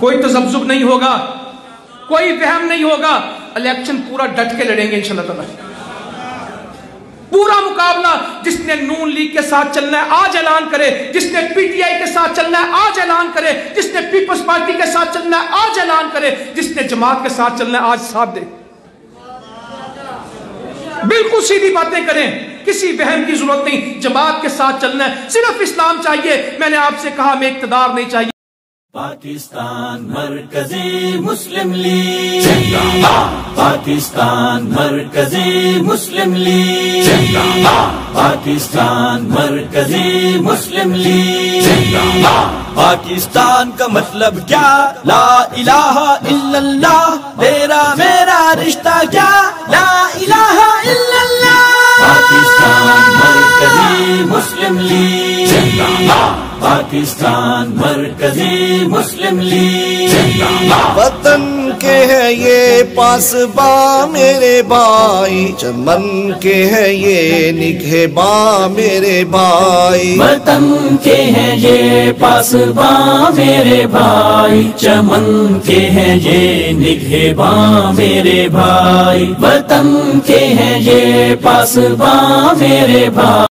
کوئی تذبذب نہیں ہوگا، کوئی وہم نہیں ہوگا، الیکشن پورا ڈٹ کے لڑیں گے انشاءاللہ تعالی۔ پورا مقابلہ جس نے نون لیگ کے ساتھ چلنا ہے آج اعلان کرے، جس نے پی ٹی آئی کے ساتھ چلنا ہے آج اعلان کرے، جس نے پیپلز پارٹی کے ساتھ چلنا ہے آج اعلان کرے، جس نے جماعت کے ساتھ چلنا ہے آج ساتھ دے۔ بالکل سیدھی باتیں کریں، کسی وہم کی ضرورت نہیں، جماعت کے ساتھ چلنا ہے، صرف اسلام چاہیے۔ میں نے آپ سے کہا ہمیں اقتدار نہیں چاہیے۔ پاکستان مرکزی مسلم لیگ، پاکستان مرکزی مسلم لیگ، پاکستان مرکزی مسلم لیگ۔ پاکستان کا مطلب کیا؟ لا الہ الا اللہ، تیرا میرا رشتہ کیا؟ لا الہ الا اللہ۔ پاکستان مرکزی مسلم لیگ، پاکستان مرکزی مسلم لیگ۔ وطن کے ہے یہ پاسباں میرے بھائی، چمن کے ہے یہ نگہباں میرے بھائی، وطن کے ہیں یہ پاسباں میرے بھائی، چمن کے ہیں یہ نگہباں میرے بھائی، وطن کے ہیں یہ پاسباں میرے بھائی۔